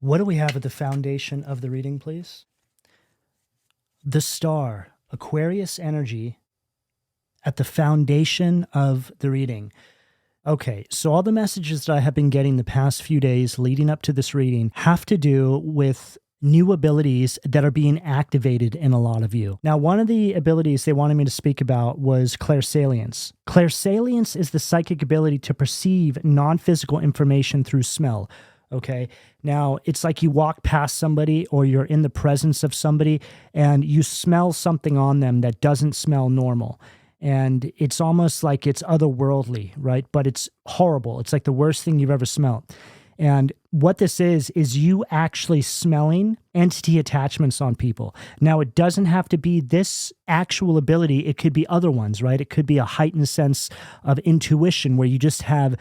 What do we have at the foundation of the reading, please? The star, Aquarius energy at the foundation of the reading. Okay, so all the messages that I have been getting the past few days leading up to this reading have to do with new abilities that are being activated in a lot of you. Now, one of the abilities they wanted me to speak about was clairsalience. Clairsalience is the psychic ability to perceive non-physical information through smell. Okay. Now it's like you walk past somebody or you're in the presence of somebody and you smell something on them that doesn't smell normal. And it's almost like it's otherworldly, right? But it's horrible. It's like the worst thing you've ever smelled. And what this is you actually smelling entity attachments on people. Now, it doesn't have to be this actual ability. It could be other ones, right? It could be a heightened sense of intuition where you just have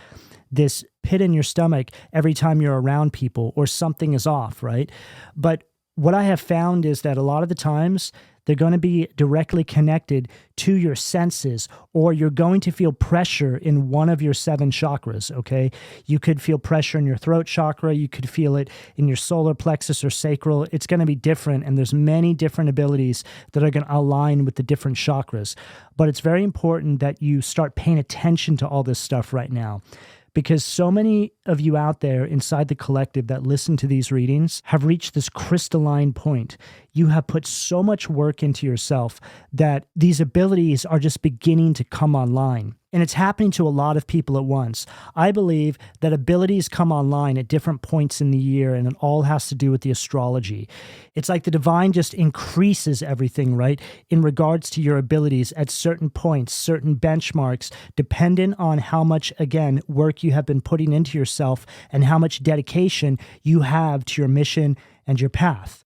this pit in your stomach every time you're around people or something is off, right? But what I have found is that a lot of the times they're going to be directly connected to your senses, or you're going to feel pressure in one of your 7 chakras, okay? You could feel pressure in your throat chakra. You could feel it in your solar plexus or sacral. It's going to be different, and there's many different abilities that are going to align with the different chakras. But it's very important that you start paying attention to all this stuff right now, because so many of you out there inside the collective that listen to these readings have reached this crystalline point. You have put so much work into yourself that these abilities are just beginning to come online. And it's happening to a lot of people at once. I believe that abilities come online at different points in the year, and it all has to do with the astrology. It's like the divine just increases everything, right? In regards to your abilities at certain points, certain benchmarks, dependent on how much, again, work you have been putting into yourself and how much dedication you have to your mission and your path.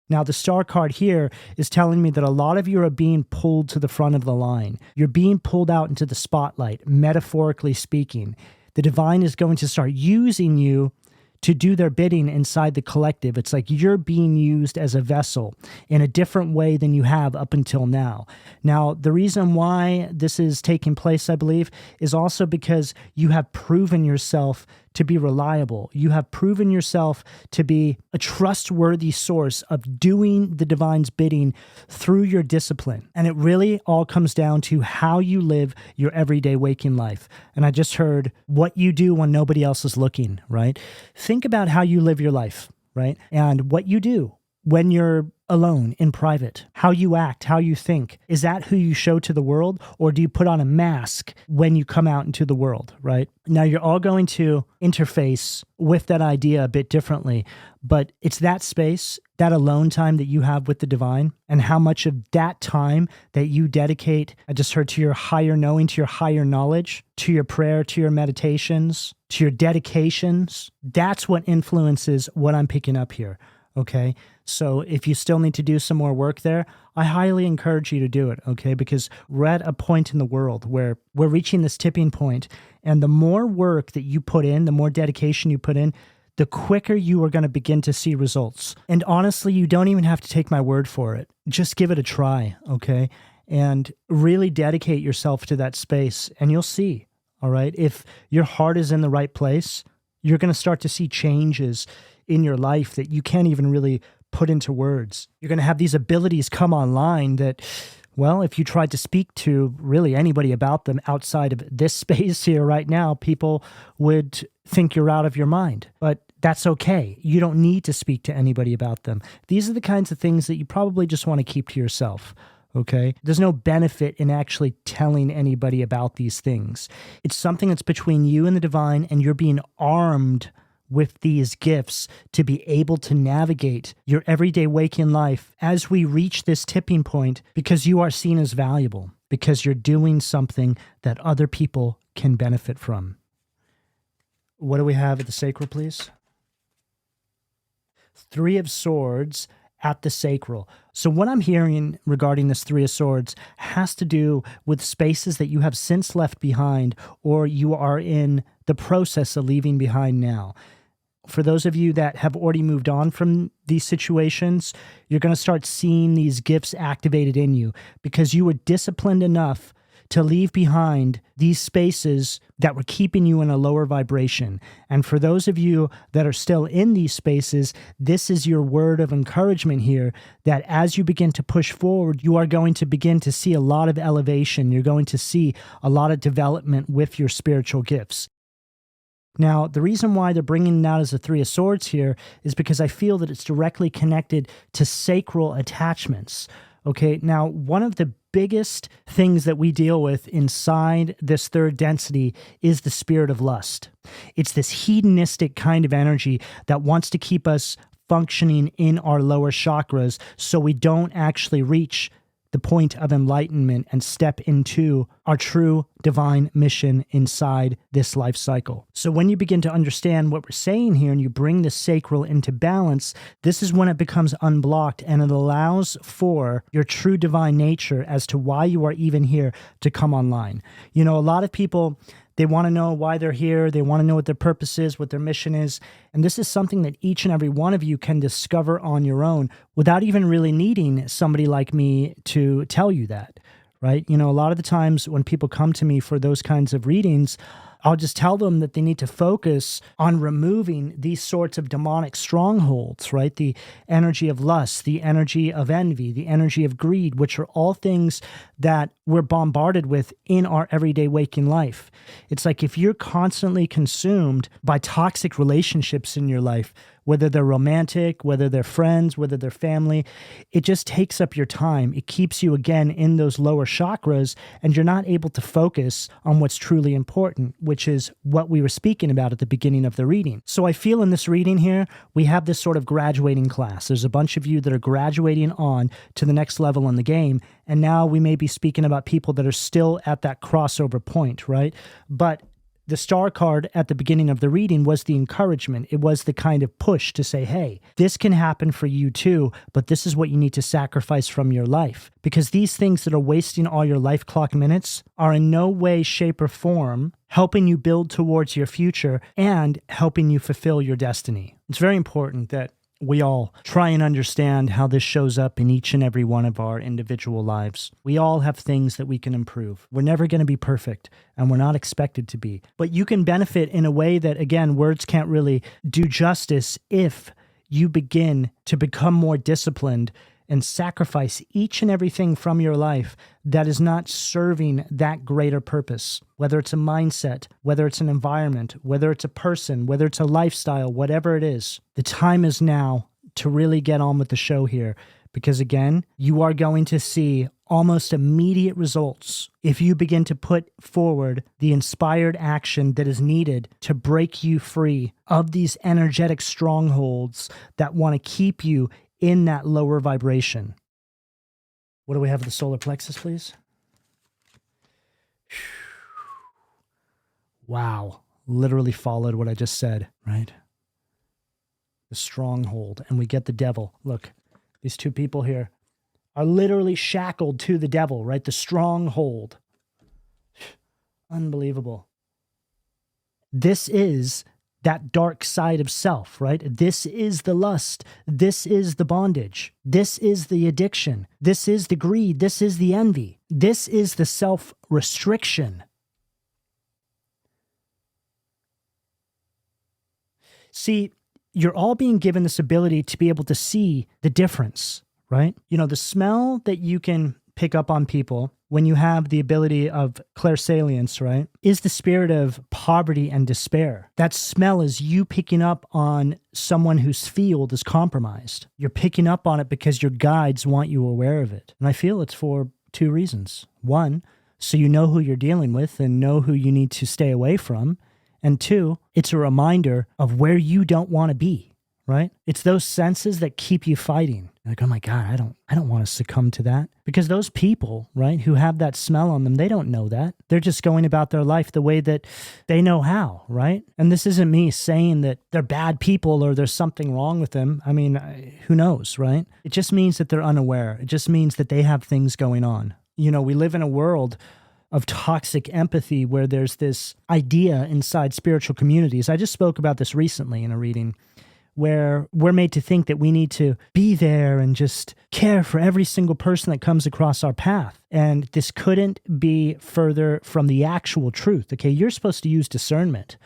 Now, the star card here is telling me that a lot of you are being pulled to the front of the line. You're being pulled out into the spotlight, metaphorically speaking. The divine is going to start using you to do their bidding inside the collective. It's like you're being used as a vessel in a different way than you have up until now. Now, the reason why this is taking place, I believe, is also because you have proven yourself to be reliable. You have proven yourself to be a trustworthy source of doing the divine's bidding through your discipline. And it really all comes down to how you live your everyday waking life. And I just heard what you do when nobody else is looking, right? Think about how you live your life, right? And what you do when you're alone in private, how you act, how you think. Is that who you show to the world, or do you put on a mask when you come out into the world, right? Now, you're all going to interface with that idea a bit differently, but it's that space, that alone time that you have with the divine, and how much of that time that you dedicate, I just heard, to your higher knowing, to your higher knowledge, to your prayer, to your meditations, to your dedications. That's what influences what I'm picking up here. Okay, so if you still need to do some more work there, I highly encourage you to do it, okay? Because we're at a point in the world where we're reaching this tipping point, and the more work that you put in, the more dedication you put in, the quicker you are going to begin to see results. And honestly, you don't even have to take my word for it. Just give it a try, okay? And really dedicate yourself to that space, and you'll see, all right? If your heart is in the right place, you're going to start to see changes in your life that you can't even really put into words. You're going to have these abilities come online that, well, if you tried to speak to really anybody about them outside of this space here right now, people would think you're out of your mind. But that's okay. You don't need to speak to anybody about them. These are the kinds of things that you probably just want to keep to yourself. Okay? There's no benefit in actually telling anybody about these things. It's something that's between you and the divine, and you're being armed with these gifts to be able to navigate your everyday waking life as we reach this tipping point, because you are seen as valuable, because you're doing something that other people can benefit from. What do we have at the sacral, please? 3 of Swords at the sacral. So what I'm hearing regarding this 3 of Swords has to do with spaces that you have since left behind, or you are in the process of leaving behind now. For those of you that have already moved on from these situations, you're going to start seeing these gifts activated in you because you were disciplined enough to leave behind these spaces that were keeping you in a lower vibration. And for those of you that are still in these spaces, this is your word of encouragement here, that as you begin to push forward, you are going to begin to see a lot of elevation. You're going to see a lot of development with your spiritual gifts. Now, the reason why they're bringing it out as a Three of Swords here is because I feel that it's directly connected to sacral attachments. Okay, now one of the biggest things that we deal with inside this third density is the spirit of lust. It's this hedonistic kind of energy that wants to keep us functioning in our lower chakras so we don't actually reach the point of enlightenment and step into our true divine mission inside this life cycle. So when you begin to understand what we're saying here and you bring the sacral into balance, this is when it becomes unblocked and it allows for your true divine nature as to why you are even here to come online. You know, a lot of people, they want to know why they're here. They want to know what their purpose is, what their mission is. And this is something that each and every one of you can discover on your own without even really needing somebody like me to tell you that, right? You know, a lot of the times when people come to me for those kinds of readings, I'll just tell them that they need to focus on removing these sorts of demonic strongholds, right? The energy of lust, the energy of envy, the energy of greed, which are all things that we're bombarded with in our everyday waking life. It's like if you're constantly consumed by toxic relationships in your life, whether they're romantic, whether they're friends, whether they're family, it just takes up your time. It keeps you, again, in those lower chakras, and you're not able to focus on what's truly important, which is what we were speaking about at the beginning of the reading. So I feel in this reading here, we have this sort of graduating class. There's a bunch of you that are graduating on to the next level in the game, and now we may be speaking about people that are still at that crossover point, right? But the star card at the beginning of the reading was the encouragement. It was the kind of push to say, hey, this can happen for you too, but this is what you need to sacrifice from your life. Because these things that are wasting all your life clock minutes are in no way, shape, or form helping you build towards your future and helping you fulfill your destiny. It's very important that we all try and understand how this shows up in each and every one of our individual lives. We all have things that we can improve. We're never going to be perfect, and we're not expected to be. But you can benefit in a way that, again, words can't really do justice if you begin to become more disciplined and sacrifice each and everything from your life that is not serving that greater purpose, whether it's a mindset, whether it's an environment, whether it's a person, whether it's a lifestyle, whatever it is. The time is now to really get on with the show here because, again, you are going to see almost immediate results if you begin to put forward the inspired action that is needed to break you free of these energetic strongholds that want to keep you in that lower vibration. What do we have at the solar plexus, please? Wow. Literally followed what I just said, right? The stronghold. And we get the devil. Look, these two people here are literally shackled to the devil, right? The stronghold. Unbelievable. This is that dark side of self, right? This is the lust. This is the bondage. This is the addiction. This is the greed. This is the envy. This is the self-restriction. See, you're all being given this ability to be able to see the difference, right? You know, the smell that you can pick up on people when you have the ability of clairsalience, right, is the spirit of poverty and despair. That smell is you picking up on someone whose field is compromised. You're picking up on it because your guides want you aware of it. And I feel it's for two reasons. One, so you know who you're dealing with and know who you need to stay away from. And two, it's a reminder of where you don't want to be, right? It's those senses that keep you fighting. You're like, oh my God, I don't want to succumb to that. Because those people, right, who have that smell on them, they don't know that. They're just going about their life the way that they know how, right? And this isn't me saying that they're bad people or there's something wrong with them. I mean, who knows, right? It just means that they're unaware. It just means that they have things going on. You know, we live in a world of toxic empathy where there's this idea inside spiritual communities. I just spoke about this recently in a reading where we're made to think that we need to be there and just care for every single person that comes across our path. And this couldn't be further from the actual truth. Okay, you're supposed to use discernment.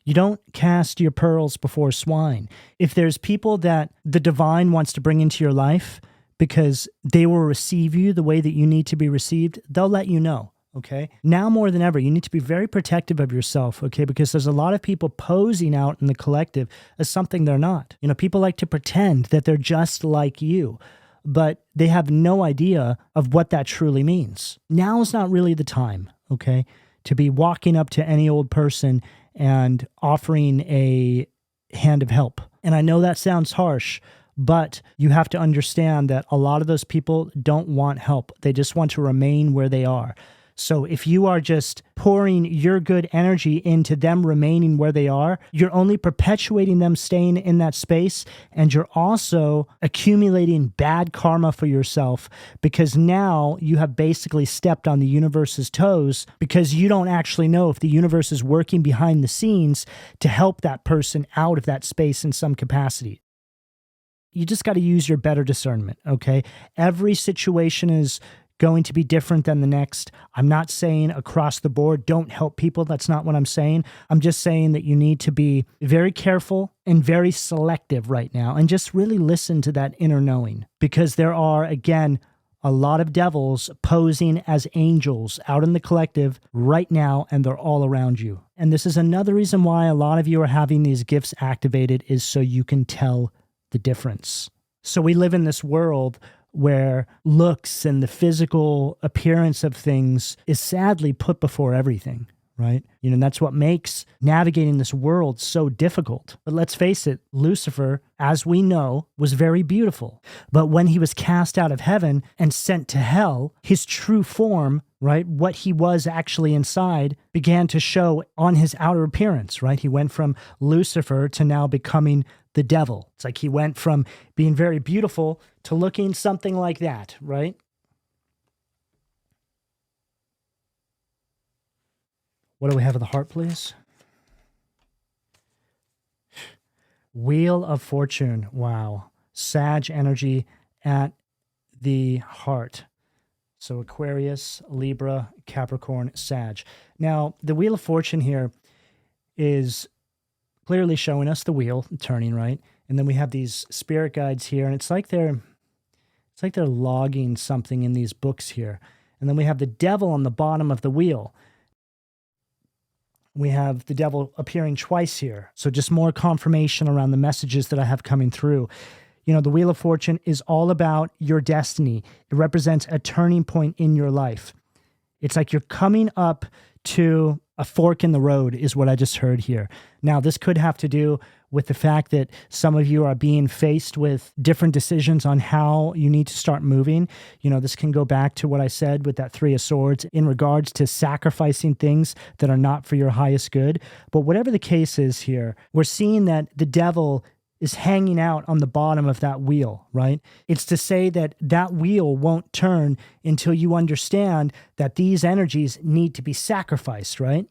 You don't cast your pearls before swine. If there's people that the divine wants to bring into your life because they will receive you the way that you need to be received, they'll let you know. Okay. Now more than ever, you need to be very protective of yourself. Okay. Because there's a lot of people posing out in the collective as something they're not. People like to pretend that they're just like you, but they have no idea of what that truly means. Now is not really the time. Okay. To be walking up to any old person and offering a hand of help. And I know that sounds harsh, but you have to understand that a lot of those people don't want help. They just want to remain where they are. So if you are just pouring your good energy into them remaining where they are, you're only perpetuating them staying in that space, and you're also accumulating bad karma for yourself, because now you have basically stepped on the universe's toes, because you don't actually know if the universe is working behind the scenes to help that person out of that space in some capacity. You just got to use your better discernment, okay? Every situation is going to be different than the next. I'm not saying across the board don't help people. That's not what I'm saying. I'm just saying that you need to be very careful and very selective right now and just really listen to that inner knowing, because there are, again, a lot of devils posing as angels out in the collective right now, and they're all around you. And this is another reason why a lot of you are having these gifts activated, is so you can tell the difference. So we live in this world where looks and the physical appearance of things is sadly put before everything, right? And that's what makes navigating this world so difficult. But let's face it, Lucifer, as we know, was very beautiful. But when he was cast out of heaven and sent to hell, his true form, right, what he was actually inside, began to show on his outer appearance, right? He went from Lucifer to now becoming the devil. It's like he went from being very beautiful to looking something like that, right? What do we have of the heart, please? Wheel of Fortune. Wow. Sag energy at the heart. So Aquarius, Libra, Capricorn, Sag. Now, the Wheel of Fortune here is clearly showing us the wheel turning, right? And then we have these spirit guides here, and it's like they're logging something in these books here. And then we have the devil on the bottom of the wheel. We have the devil appearing twice here. So just more confirmation around the messages that I have coming through. The Wheel of Fortune is all about your destiny. It represents a turning point in your life. It's like you're coming up to a fork in the road, is what I just heard here. Now, this could have to do with the fact that some of you are being faced with different decisions on how you need to start moving. This can go back to what I said with that Three of Swords in regards to sacrificing things that are not for your highest good. But whatever the case is here, we're seeing that the devil is hanging out on the bottom of that wheel, right? It's to say that that wheel won't turn until you understand that these energies need to be sacrificed, right?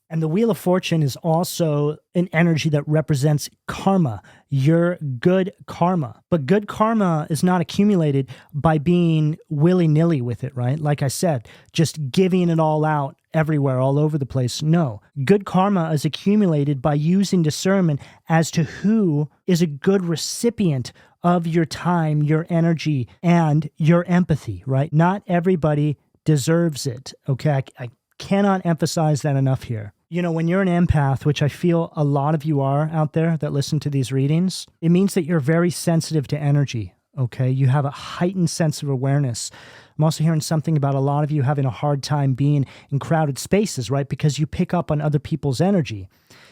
And the Wheel of Fortune is also an energy that represents karma, your good karma. But good karma is not accumulated by being willy-nilly with it, right? Like I said, just giving it all out everywhere, all over the place. No. Good karma is accumulated by using discernment as to who is a good recipient of your time, your energy, and your empathy, right? Not everybody deserves it, okay? I cannot emphasize that enough here. When you're an empath, which I feel a lot of you are out there that listen to these readings, it means that you're very sensitive to energy, okay? You have a heightened sense of awareness. I'm also hearing something about a lot of you having a hard time being in crowded spaces, right? Because you pick up on other people's energy.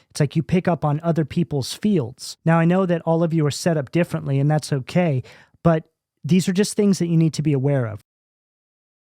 It's like you pick up on other people's fields. Now, I know that all of you are set up differently, and that's okay, but these are just things that you need to be aware of.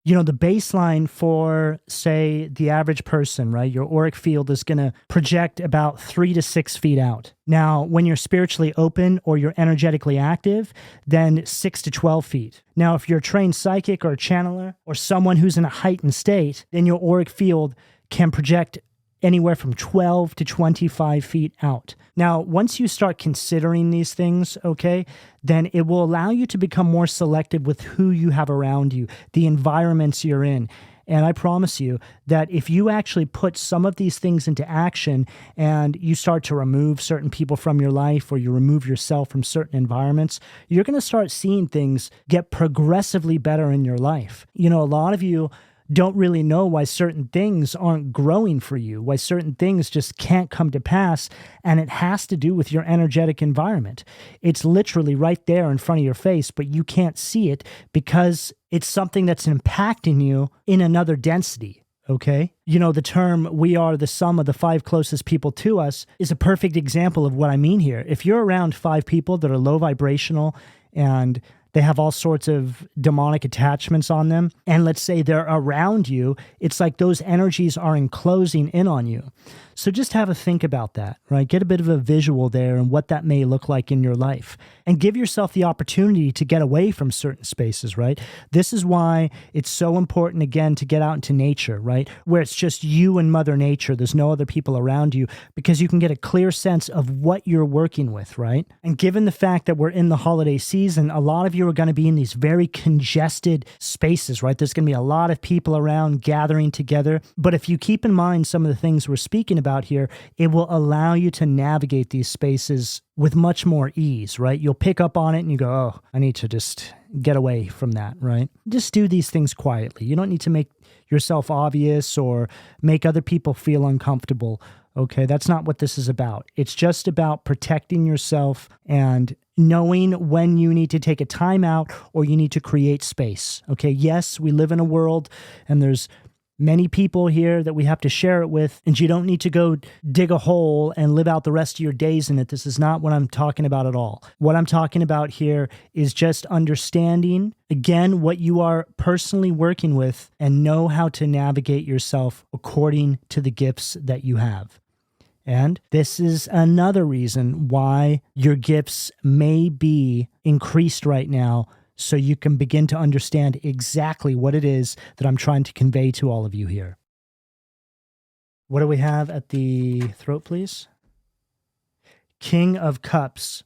The baseline for, say, the average person, right? Your auric field is going to project about 3 to 6 feet out. Now, when you're spiritually open or you're energetically active, then 6 to 12 feet. Now, if you're a trained psychic or a channeler or someone who's in a heightened state, then your auric field can project anywhere from 12 to 25 feet out. Now, once you start considering these things, okay, then it will allow you to become more selective with who you have around you, the environments you're in. And I promise you that if you actually put some of these things into action and you start to remove certain people from your life, or you remove yourself from certain environments, you're going to start seeing things get progressively better in your life. You know, a lot of you don't really know why certain things aren't growing for you, why certain things just can't come to pass, and it has to do with your energetic environment. It's literally right there in front of your face, but you can't see it because it's something that's impacting you in another density, okay? You know, the term, we are the sum of the 5 closest people to us, is a perfect example of what I mean here. If you're around 5 people that are low vibrational and they have all sorts of demonic attachments on them, and let's say they're around you, it's like those energies are enclosing in on you. So just have a think about that, right? Get a bit of a visual there and what that may look like in your life. And give yourself the opportunity to get away from certain spaces, right? This is why it's so important, again, to get out into nature, right? Where it's just you and Mother Nature. There's no other people around you, because you can get a clear sense of what you're working with, right? And given the fact that we're in the holiday season, a lot of you are going to be in these very congested spaces, right? There's going to be a lot of people around gathering together. But if you keep in mind some of the things we're speaking about here, it will allow you to navigate these spaces with much more ease, right? You'll pick up on it and you go, oh, I need to just get away from that, right? Just do these things quietly. You don't need to make yourself obvious or make other people feel uncomfortable. Okay, that's not what this is about. It's just about protecting yourself and knowing when you need to take a time out or you need to create space. Okay, yes, we live in a world and there's many people here that we have to share it with, and you don't need to go dig a hole and live out the rest of your days in it. This is not what I'm talking about at all. What I'm talking about here is just understanding, again, what you are personally working with and know how to navigate yourself according to the gifts that you have. And this is another reason why your gifts may be increased right now, so you can begin to understand exactly what it is that I'm trying to convey to all of you here. What do we have at the throat, please? King of Cups.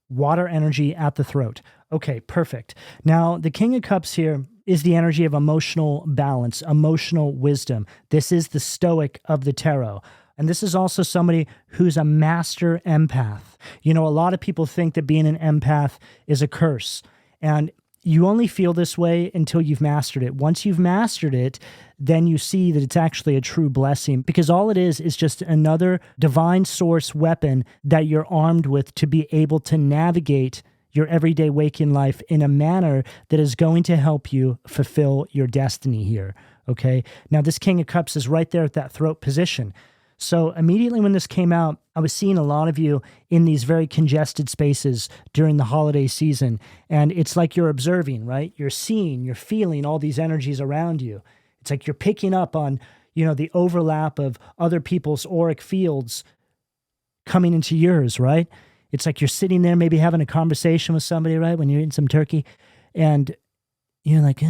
Water energy at the throat. Okay, perfect. Now, the King of Cups here is the energy of emotional balance, emotional wisdom. This is the Stoic of the tarot. And this is also somebody who's a master empath. You know, a lot of people think that being an empath is a curse. And you only feel this way until you've mastered it. Once you've mastered it, then you see that it's actually a true blessing, because all it is just another divine source weapon that you're armed with to be able to navigate your everyday waking life in a manner that is going to help you fulfill your destiny here, okay? Now, this King of Cups is right there at that throat position. So immediately when this came out, I was seeing a lot of you in these very congested spaces during the holiday season. And it's like you're observing, right? You're seeing, you're feeling all these energies around you. It's like you're picking up on, you know, the overlap of other people's auric fields coming into yours, right? It's like you're sitting there maybe having a conversation with somebody, right? When you're eating some turkey and you're like,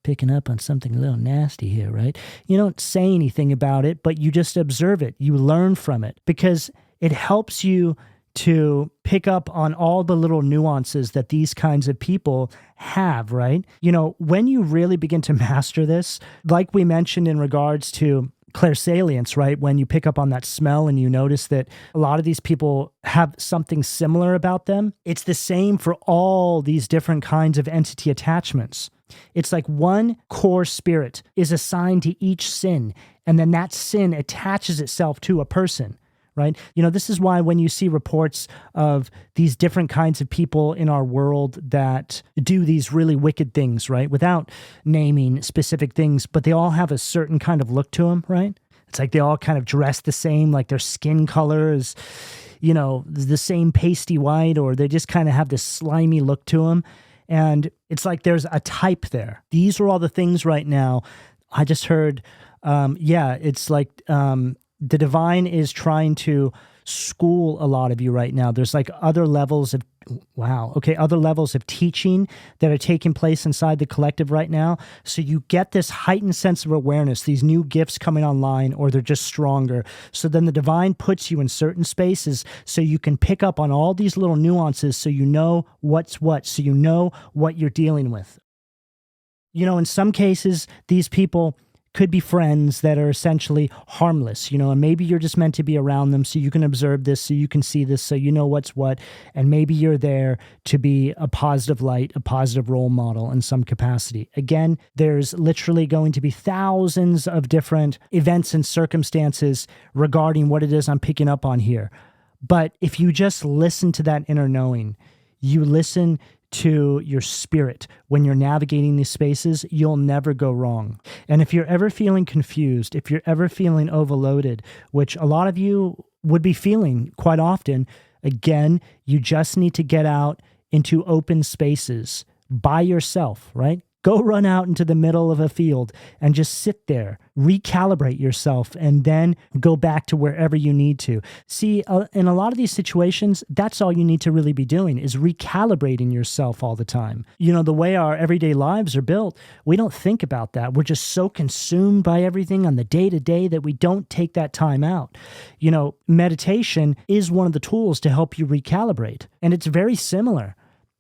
picking up on something a little nasty here, right? You don't say anything about it, but you just observe it. You learn from it because it helps you to pick up on all the little nuances that these kinds of people have, right? You know, when you really begin to master this, like we mentioned in regards to clairsalience, right? When you pick up on that smell and you notice that a lot of these people have something similar about them, it's the same for all these different kinds of entity attachments. It's like one core spirit is assigned to each sin, and then that sin attaches itself to a person, right? You know, this is why when you see reports of these different kinds of people in our world that do these really wicked things, right? Without naming specific things, but they all have a certain kind of look to them, right? It's like they all kind of dress the same, like their skin color is, you know, the same pasty white, or they just kind of have this slimy look to them. And it's like there's a type there. These are all the things right now. I just heard, it's like the divine is trying to school a lot of you right now. There's like other levels of, other levels of teaching that are taking place inside the collective right now. So you get this heightened sense of awareness, these new gifts coming online, or they're just stronger. So then the divine puts you in certain spaces so you can pick up on all these little nuances so you know what's what, so you know what you're dealing with. You know, in some cases, these people could be friends that are essentially harmless, you know, and maybe you're just meant to be around them so you can observe this, so you can see this, so you know what's what, and maybe you're there to be a positive light, a positive role model in some capacity. Again, there's literally going to be thousands of different events and circumstances regarding what it is I'm picking up on here. But if you just listen to that inner knowing, you listen to your spirit when you're navigating these spaces, you'll never go wrong. And if you're ever feeling confused, if you're ever feeling overloaded, which a lot of you would be feeling quite often, again, you just need to get out into open spaces by yourself, right? Go run out into the middle of a field and just sit there, recalibrate yourself, and then go back to wherever you need to. See, in a lot of these situations, that's all you need to really be doing is recalibrating yourself all the time. You know, the way our everyday lives are built, we don't think about that. We're just so consumed by everything on the day-to-day that we don't take that time out. You know, meditation is one of the tools to help you recalibrate, and it's very similar,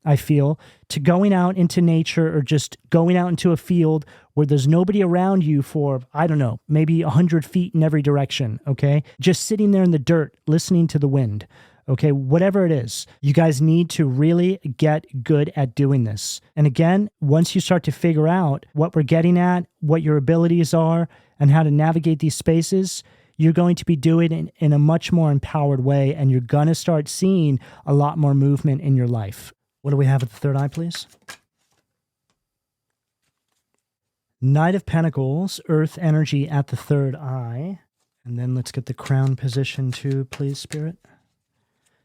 I feel, to going out into nature or just going out into a field where there's nobody around you for, I don't know, maybe 100 feet in every direction, okay? Just sitting there in the dirt, listening to the wind, okay? Whatever it is, you guys need to really get good at doing this. And again, once you start to figure out what we're getting at, what your abilities are, and how to navigate these spaces, you're going to be doing it in a much more empowered way, and you're going to start seeing a lot more movement in your life. What do we have at the third eye, please? Knight of Pentacles, earth energy at the third eye. And then let's get the crown position too, please, Spirit.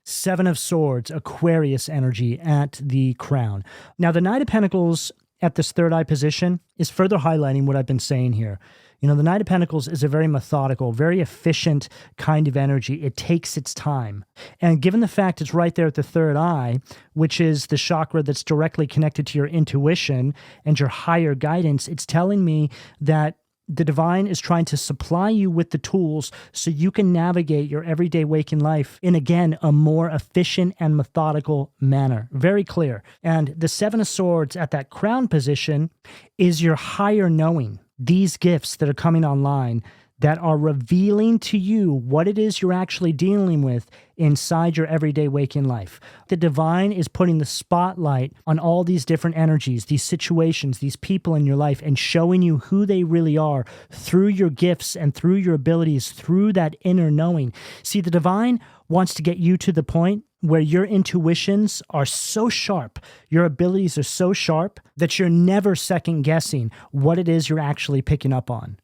Seven of Swords, Aquarius energy at the crown. Now, the Knight of Pentacles at this third eye position is further highlighting what I've been saying here. You know, the Knight of Pentacles is a very methodical, very efficient kind of energy. It takes its time. And given the fact it's right there at the third eye, which is the chakra that's directly connected to your intuition and your higher guidance, it's telling me that the divine is trying to supply you with the tools so you can navigate your everyday waking life in, again, a more efficient and methodical manner. Very clear. And the Seven of Swords at that crown position is your higher knowing. These gifts that are coming online that are revealing to you what it is you're actually dealing with inside your everyday waking life. The divine is putting the spotlight on all these different energies, these situations, these people in your life, and showing you who they really are through your gifts and through your abilities, through that inner knowing. See, the divine wants to get you to the point where your intuitions are so sharp, your abilities are so sharp that you're never second guessing what it is you're actually picking up on.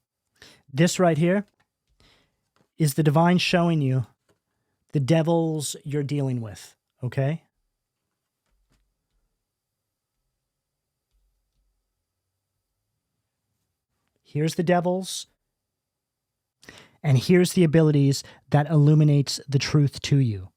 This right here is the divine showing you the devils you're dealing with, okay? Here's the devils, and here's the abilities that illuminates the truth to you.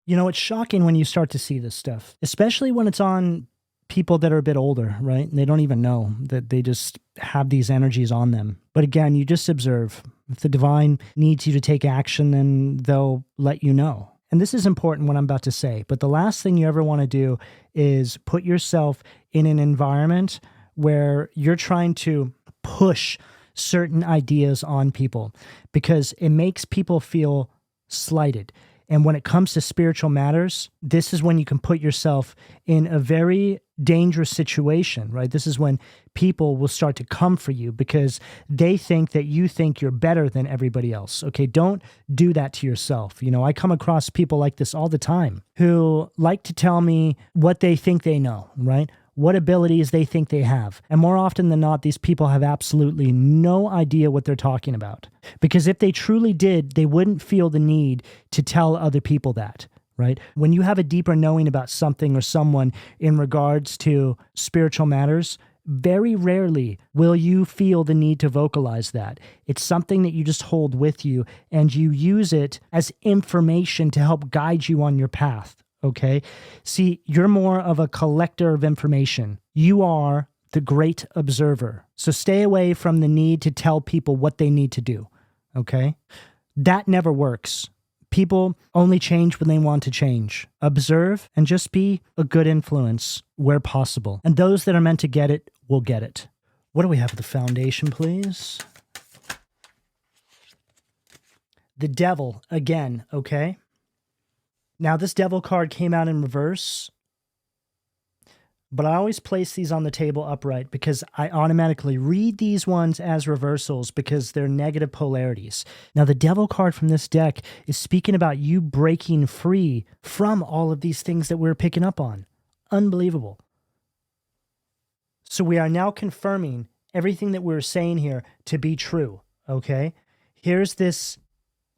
You know, it's shocking when you start to see this stuff, especially when it's on people that are a bit older, right? And they don't even know that they just have these energies on them. But again, you just observe. If the divine needs you to take action, then they'll let you know. And this is important, what I'm about to say. But the last thing you ever want to do is put yourself in an environment where you're trying to push certain ideas on people, because it makes people feel slighted. And when it comes to spiritual matters, this is when you can put yourself in a very dangerous situation, right? This is when people will start to come for you because they think that you think you're better than everybody else. Okay, don't do that to yourself. You know, I come across people like this all the time who like to tell me what they think they know, right? What abilities they think they have. And more often than not, these people have absolutely no idea what they're talking about. Because if they truly did, they wouldn't feel the need to tell other people that, right? When you have a deeper knowing about something or someone in regards to spiritual matters, very rarely will you feel the need to vocalize that. It's something that you just hold with you and you use it as information to help guide you on your path, okay? See, you're more of a collector of information. You are the great observer. So stay away from the need to tell people what they need to do, okay? That never works. People only change when they want to change. Observe and just be a good influence where possible. And those that are meant to get it will get it. What do we have at the foundation, please? The Devil again, okay? Now this Devil card came out in reverse, but I always place these on the table upright because I automatically read these ones as reversals because they're negative polarities. Now, the Devil card from this deck is speaking about you breaking free from all of these things that we're picking up on. Unbelievable. So we are now confirming everything that we're saying here to be true, okay? Here's this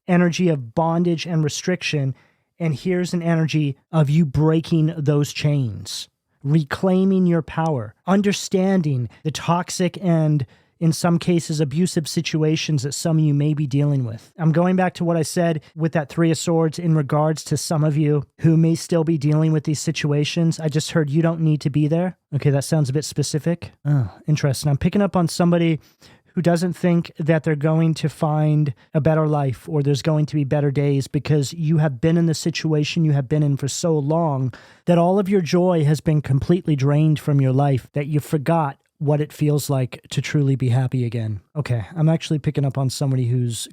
energy of bondage and restriction, and here's an energy of you breaking those chains. Reclaiming your power, understanding the toxic and, in some cases, abusive situations that some of you may be dealing with. I'm going back to what I said with that Three of Swords in regards to some of you who may still be dealing with these situations. I just heard you don't need to be there. Okay, that sounds a bit specific. Oh, interesting. I'm picking up on somebody who doesn't think that they're going to find a better life or there's going to be better days because you have been in the situation you have been in for so long that all of your joy has been completely drained from your life that you forgot what it feels like to truly be happy again. Okay, I'm actually picking up on somebody who's,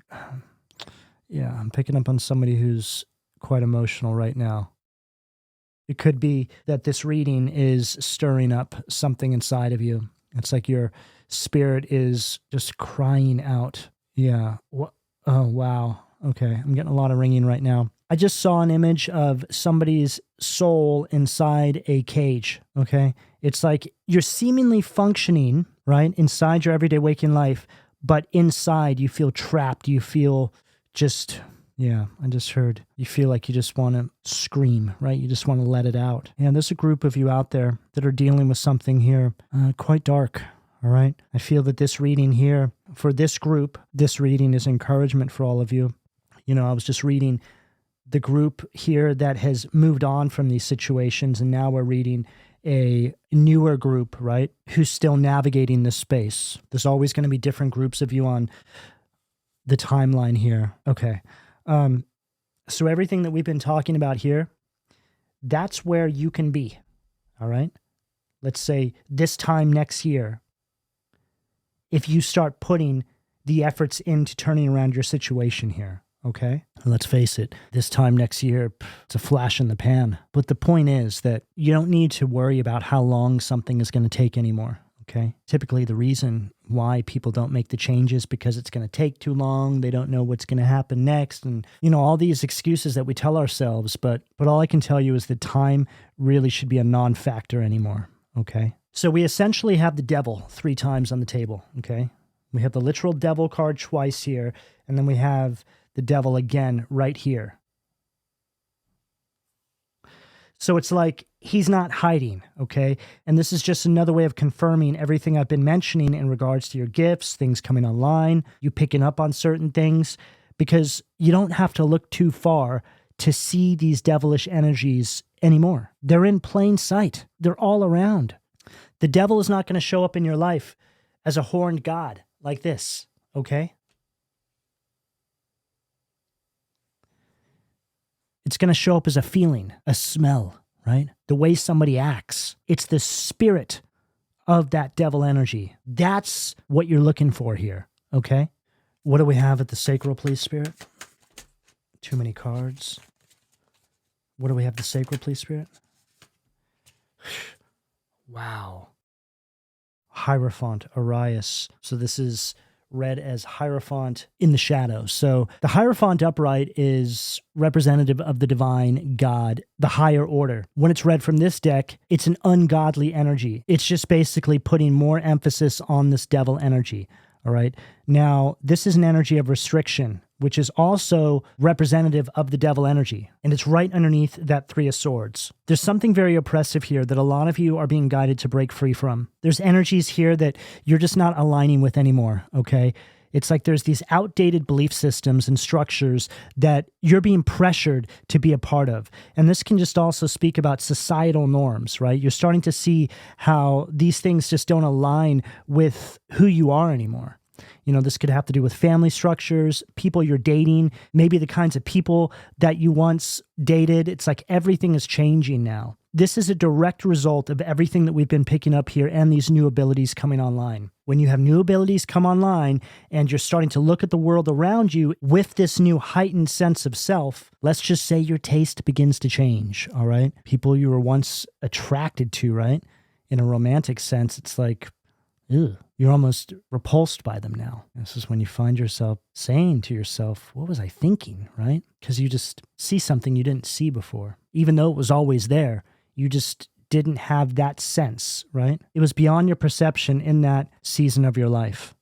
I'm picking up on somebody who's quite emotional right now. It could be that this reading is stirring up something inside of you. It's like your spirit is just crying out. Yeah. Oh, wow. Okay. I'm getting a lot of ringing right now. I just saw an image of somebody's soul inside a cage. Okay. It's like you're seemingly functioning, right, inside your everyday waking life, but inside you feel trapped. You feel just, I just heard you feel like you just want to scream, right? You just want to let it out. And there's a group of you out there that are dealing with something here quite dark. All right. I feel that this reading here, for this group, this reading is encouragement for all of you. You know, I was just reading the group here that has moved on from these situations, and now we're reading a newer group, right, who's still navigating this space. There's always going to be different groups of you on the timeline here. Okay. So everything that we've been talking about here, that's where you can be. All right. Let's say this time next year, if you start putting the efforts into turning around your situation here, okay? Let's face it, this time next year, it's a flash in the pan. But the point is that you don't need to worry about how long something is going to take anymore, okay? Typically, the reason why people don't make the changes because it's going to take too long, they don't know what's going to happen next, and, you know, all these excuses that we tell ourselves. But all I can tell you is that time really should be a non-factor anymore, okay? So we essentially have the Devil 3 times on the table, okay? We have the literal Devil card twice here, and then we have the Devil again right here. So it's like he's not hiding, okay? And this is just another way of confirming everything I've been mentioning in regards to your gifts, things coming online, you picking up on certain things, because you don't have to look too far to see these devilish energies anymore. They're in plain sight. They're all around. The devil is not going to show up in your life as a horned god like this, okay? It's going to show up as a feeling, a smell, right? The way somebody acts. It's the spirit of that devil energy. That's what you're looking for here, okay? What do we have at the sacral, please, Spirit? Too many cards. What do we have at the sacral, please, Spirit? Wow. Hierophant, Arias. So this is read as Hierophant in the shadow. So the Hierophant upright is representative of the divine God, the higher order. When it's read from this deck, it's an ungodly energy. It's just basically putting more emphasis on this devil energy. All right. Now, this is an energy of restriction. which is also representative of the devil energy. And it's right underneath that Three of Swords. There's something very oppressive here that a lot of you are being guided to break free from. There's energies here that you're just not aligning with anymore, okay? It's like there's these outdated belief systems and structures that you're being pressured to be a part of. And this can just also speak about societal norms, right? You're starting to see how these things just don't align with who you are anymore. You know, this could have to do with family structures, people you're dating, maybe the kinds of people that you once dated. It's like everything is changing now. This is a direct result of everything that we've been picking up here and these new abilities coming online. When you have new abilities come online and you're starting to look at the world around you with this new heightened sense of self, let's just say your taste begins to change, all right? People you were once attracted to, right? In a romantic sense, it's like, ew, you're almost repulsed by them now. This is when you find yourself saying to yourself, what was I thinking, right? Because you just see something you didn't see before. Even though it was always there, you just didn't have that sense, right? It was beyond your perception in that season of your life.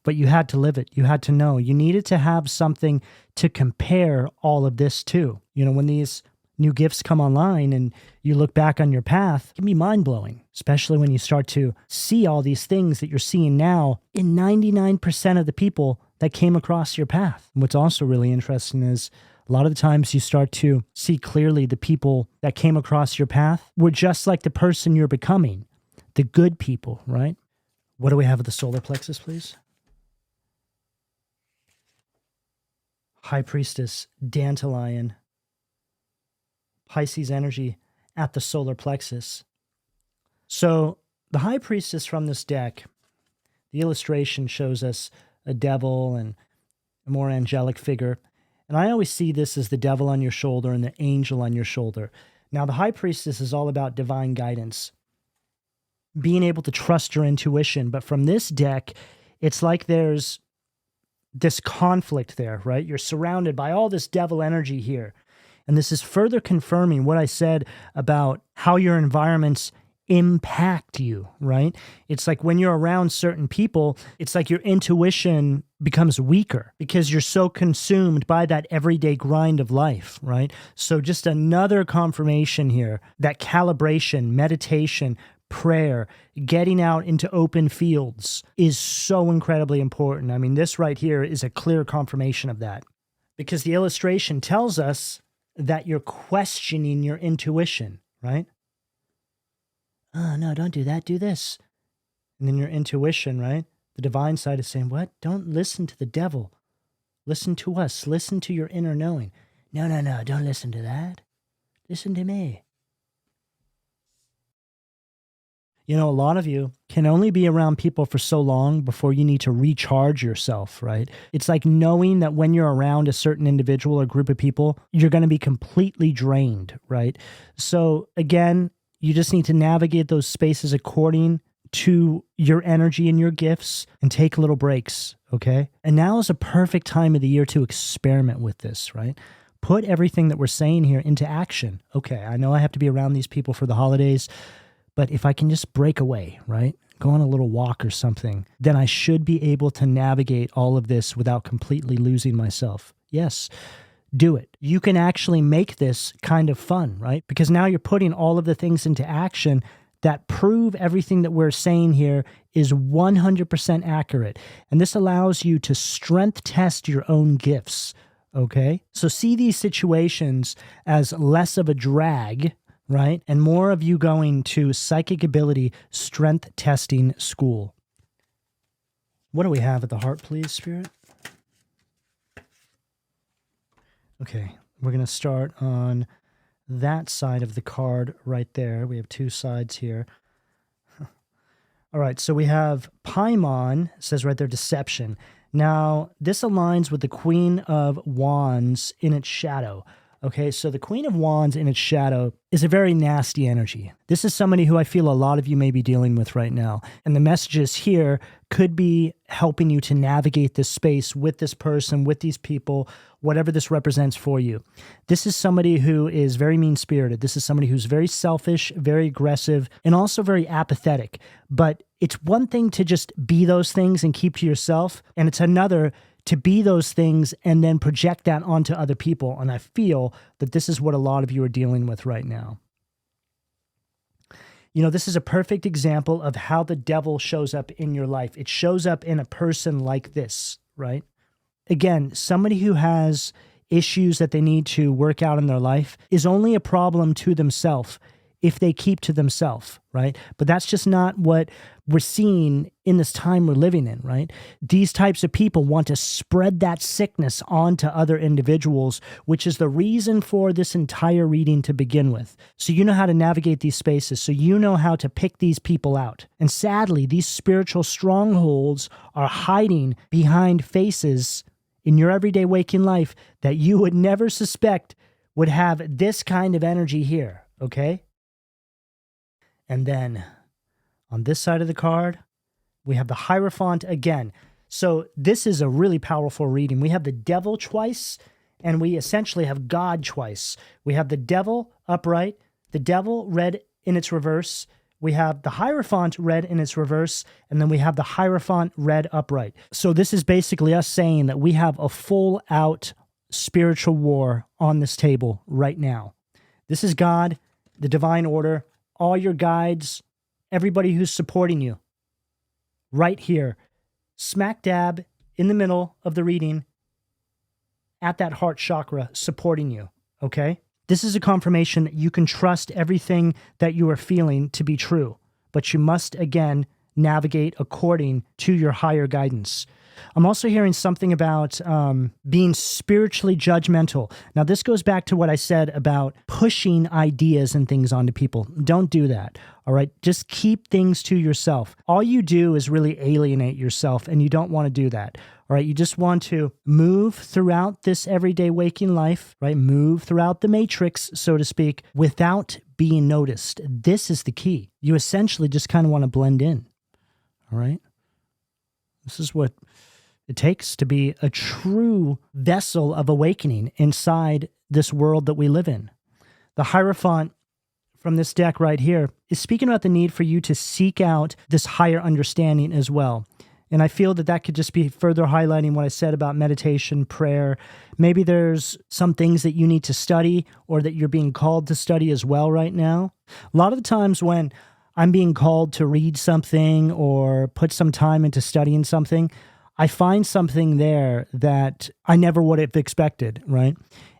But you had to live it. You had to know. You needed to have something to compare all of this to. You know, when these new gifts come online and you look back on your path, it can be mind-blowing, especially when you start to see all these things that you're seeing now in 99% of the people that came across your path. And what's also really interesting is a lot of the times you start to see clearly the people that came across your path were just like the person you're becoming, the good people, right? What do we have at the solar plexus, please? High Priestess, Dandelion, Pisces energy at the solar plexus. So the High Priestess from this deck, the illustration shows us a devil and a more angelic figure. And I always see this as the devil on your shoulder and the angel on your shoulder. Now, the High Priestess is all about divine guidance, being able to trust your intuition. But from this deck, it's like there's this conflict there, right? You're surrounded by all this devil energy here. And this is further confirming what I said about how your environments impact you, right? It's like when you're around certain people, it's like your intuition becomes weaker because you're so consumed by that everyday grind of life, right? So just another confirmation here that calibration, meditation, prayer, getting out into open fields is so incredibly important. I mean, this right here is a clear confirmation of that because the illustration tells us that you're questioning your intuition, right? Oh, no, don't do that. Do this. And then your intuition, right? The divine side is saying, what? Don't listen to the devil. Listen to us. Listen to your inner knowing. No, don't listen to that. Listen to me. You know, a lot of you can only be around people for so long before you need to recharge yourself, right? It's like knowing that when you're around a certain individual or group of people, you're going to be completely drained, right? So again, you just need to navigate those spaces according to your energy and your gifts and take little breaks, okay? And now is a perfect time of the year to experiment with this, right? Put everything that we're saying here into action. Okay, I know I have to be around these people for the holidays, but if I can just break away, right? Go on a little walk or something, then I should be able to navigate all of this without completely losing myself. Yes. Do it. You can actually make this kind of fun, right? Because now you're putting all of the things into action that prove everything that we're saying here is 100% accurate. And this allows you to strength test your own gifts, okay? So see these situations as less of a drag, right? And more of you going to psychic ability strength testing school. What do we have at the heart, please, Spirit? Okay, we're going to start on that side of the card right there. We have two sides here. All right, so we have Paimon, says right there, deception. Now, this aligns with the Queen of Wands in its shadow. Okay, so the Queen of Wands in its shadow is a very nasty energy. This is somebody who I feel a lot of you may be dealing with right now. And the messages here could be helping you to navigate this space with this person, with these people, whatever this represents for you. This is somebody who is very mean-spirited. This is somebody who's very selfish, very aggressive, and also very apathetic. But it's one thing to just be those things and keep to yourself, and it's another to be those things and then project that onto other people. And I feel that this is what a lot of you are dealing with right now. You know, this is a perfect example of how the devil shows up in your life. It shows up in a person like this, right? Again, somebody who has issues that they need to work out in their life is only a problem to themselves if they keep to themselves, right? But that's just not what we're seeing in this time we're living in, right? These types of people want to spread that sickness onto other individuals, which is the reason for this entire reading to begin with. So you know how to navigate these spaces, so you know how to pick these people out. And sadly, these spiritual strongholds are hiding behind faces in your everyday waking life that you would never suspect would have this kind of energy here, okay? And then on this side of the card, we have the Hierophant again. So this is a really powerful reading. We have the devil twice, and we essentially have God twice. We have the devil upright, the devil red in its reverse. We have the Hierophant red in its reverse, and then we have the Hierophant red upright. So this is basically us saying that we have a full-out spiritual war on this table right now. This is God, the divine order, all your guides, everybody who's supporting you. Right here, smack dab in the middle of the reading, at that heart chakra, supporting you, okay? This is a confirmation that you can trust everything that you are feeling to be true, but you must, again, navigate according to your higher guidance. I'm also hearing something about being spiritually judgmental. Now, this goes back to what I said about pushing ideas and things onto people. Don't do that, all right? Just keep things to yourself. All you do is really alienate yourself, and you don't want to do that, all right? You just want to move throughout this everyday waking life, right? Move throughout the matrix, so to speak, without being noticed. This is the key. You essentially just kind of want to blend in, all right? This is what it takes to be a true vessel of awakening inside this world that we live in. The Hierophant from this deck right here is speaking about the need for you to seek out this higher understanding as well. And I feel that that could just be further highlighting what I said about meditation, prayer. Maybe there's some things that you need to study or that you're being called to study as well right now. A lot of the times when I'm being called to read something or put some time into studying something, I find something there that I never would have expected, right?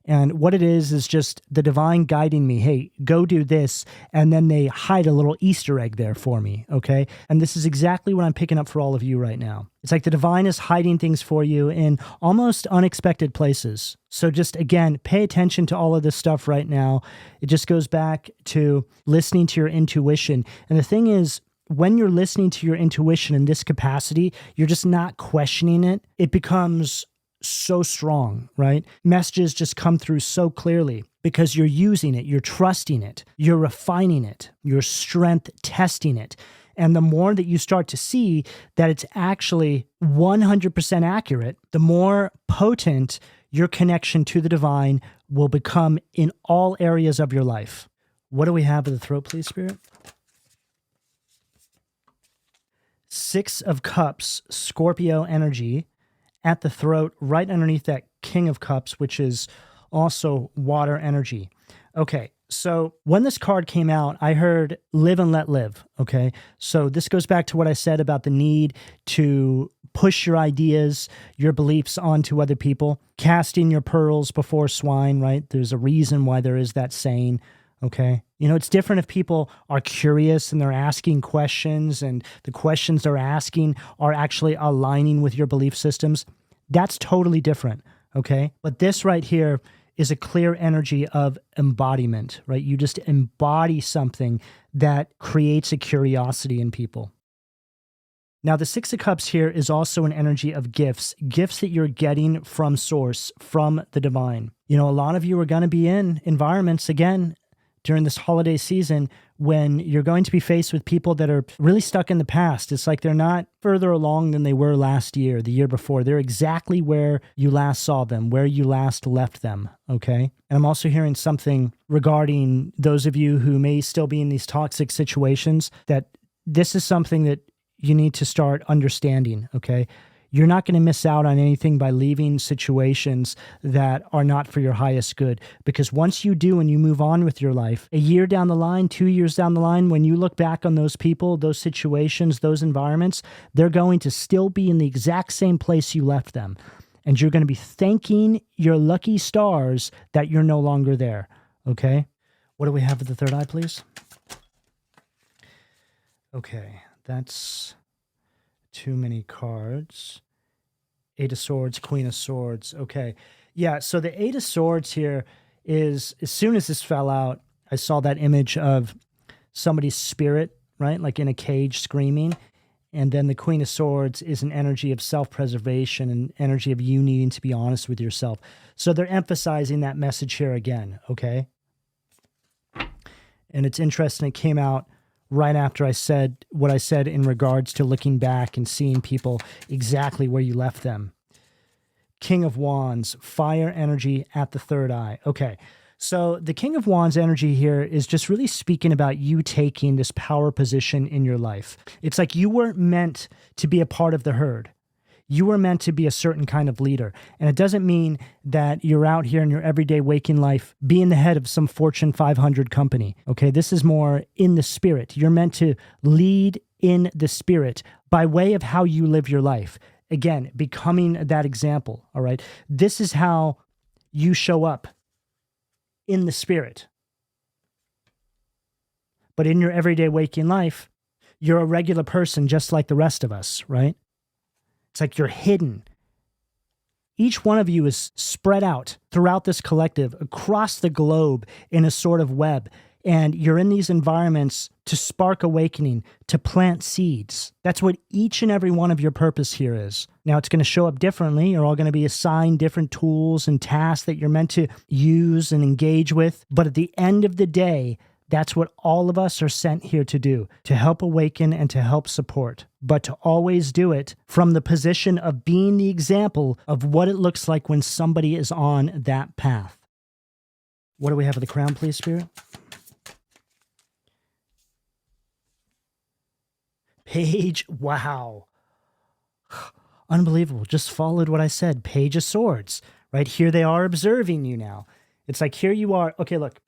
And what it is just the divine guiding me, hey, go do this, and then they hide a little Easter egg there for me, okay? And this is exactly what I'm picking up for all of you right now. It's like the divine is hiding things for you in almost unexpected places. So just, again, pay attention to all of this stuff right now. It just goes back to listening to your intuition. And the thing is, when you're listening to your intuition in this capacity, you're just not questioning it. It becomes so strong, right? Messages just come through so clearly because you're using it, you're trusting it, you're refining it, your strength testing it. And the more that you start to see that it's actually 100% accurate, the more potent your connection to the divine will become in all areas of your life. What do we have at the throat, please, Spirit? Six of Cups, Scorpio energy at the throat, right underneath that King of Cups, which is also water energy. Okay, so when this card came out, I heard live and let live, okay? So this goes back to what I said about the need to push your ideas, your beliefs onto other people, casting your pearls before swine, right? There's a reason why there is that saying, okay? You know, it's different if people are curious and they're asking questions and the questions they're asking are actually aligning with your belief systems. That's totally different, okay? But this right here is a clear energy of embodiment, right? You just embody something that creates a curiosity in people. Now, the Six of Cups here is also an energy of gifts, gifts that you're getting from source, from the divine. You know, a lot of you are going to be in environments, again, during this holiday season when you're going to be faced with people that are really stuck in the past. It's like they're not further along than they were last year, the year before. They're exactly where you last saw them, where you last left them, okay? And I'm also hearing something regarding those of you who may still be in these toxic situations, that this is something that you need to start understanding, okay? You're not going to miss out on anything by leaving situations that are not for your highest good. Because once you do and you move on with your life, a year down the line, 2 years down the line, when you look back on those people, those situations, those environments, they're going to still be in the exact same place you left them. And you're going to be thanking your lucky stars that you're no longer there. Okay? What do we have at the third eye, please? Okay, that's too many cards. Eight of Swords, Queen of Swords. Okay. Yeah, so the Eight of Swords here is, as soon as this fell out, I saw that image of somebody's spirit, right? Like in a cage screaming. And then the Queen of Swords is an energy of self-preservation and energy of you needing to be honest with yourself. So they're emphasizing that message here again, okay? And it's interesting, it came out right after I said what I said in regards to looking back and seeing people exactly where you left them. King of Wands, fire energy at the third eye. Okay, so the King of Wands energy here is just really speaking about you taking this power position in your life. It's like you weren't meant to be a part of the herd. You were meant to be a certain kind of leader. And it doesn't mean that you're out here in your everyday waking life being the head of some Fortune 500 company. Okay, this is more in the spirit. You're meant to lead in the spirit by way of how you live your life. Again, becoming that example, all right? This is how you show up in the spirit. But in your everyday waking life, you're a regular person just like the rest of us, right? It's like you're hidden. Each one of you is spread out throughout this collective, across the globe in a sort of web. And you're in these environments to spark awakening, to plant seeds. That's what each and every one of your purpose here is. Now, it's going to show up differently. You're all going to be assigned different tools and tasks that you're meant to use and engage with. But at the end of the day, that's what all of us are sent here to do, to help awaken and to help support, but to always do it from the position of being the example of what it looks like when somebody is on that path. What do we have at the crown, please, Spirit? Page, wow. Unbelievable. Just followed what I said. Page of Swords, right? Here they are observing you now. It's like, here you are. Okay, look.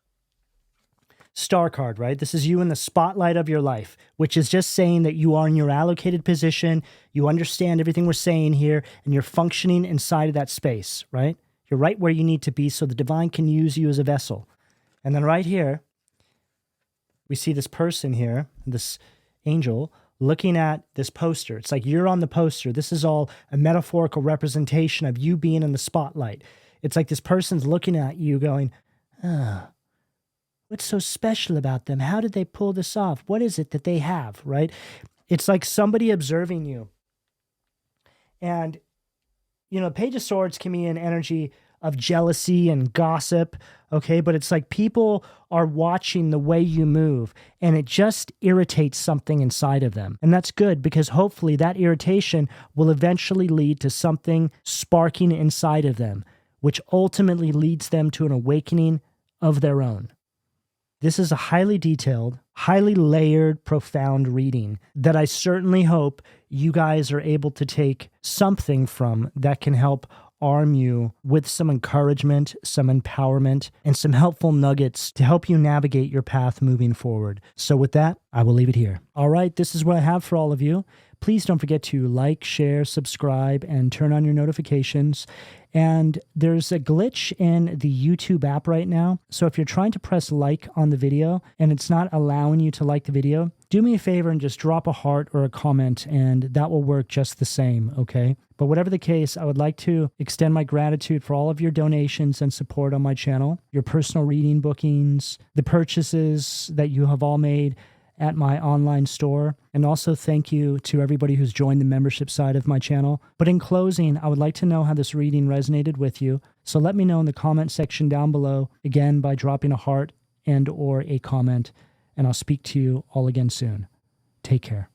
Star card, right? This is you in the spotlight of your life, which is just saying that you are in your allocated position, you understand everything we're saying here, and you're functioning inside of that space, right? You're right where you need to be so the divine can use you as a vessel. And then right here, we see this person here, this angel, looking at this poster. It's like you're on the poster. This is all a metaphorical representation of you being in the spotlight. It's like this person's looking at you going, what's so special about them? How did they pull this off? What is it that they have, right? It's like somebody observing you. And, you know, Page of Swords can be an energy of jealousy and gossip, okay? But it's like people are watching the way you move, and it just irritates something inside of them. And that's good, because hopefully that irritation will eventually lead to something sparking inside of them, which ultimately leads them to an awakening of their own. This is a highly detailed, highly layered, profound reading that I certainly hope you guys are able to take something from that can help arm you with some encouragement, some empowerment, and some helpful nuggets to help you navigate your path moving forward. So with that, I will leave it here. All right, this is what I have for all of you. Please don't forget to like, share, subscribe, and turn on your notifications. And there's a glitch in the YouTube app right now. So if you're trying to press like on the video and it's not allowing you to like the video, do me a favor and just drop a heart or a comment, and that will work just the same, okay? But whatever the case, I would like to extend my gratitude for all of your donations and support on my channel, your personal reading bookings, the purchases that you have all made at my online store, and also thank you to everybody who's joined the membership side of my channel. But in closing, I would like to know how this reading resonated with you, so let me know in the comment section down below, again by dropping a heart and or a comment, and I'll speak to you all again soon. Take care.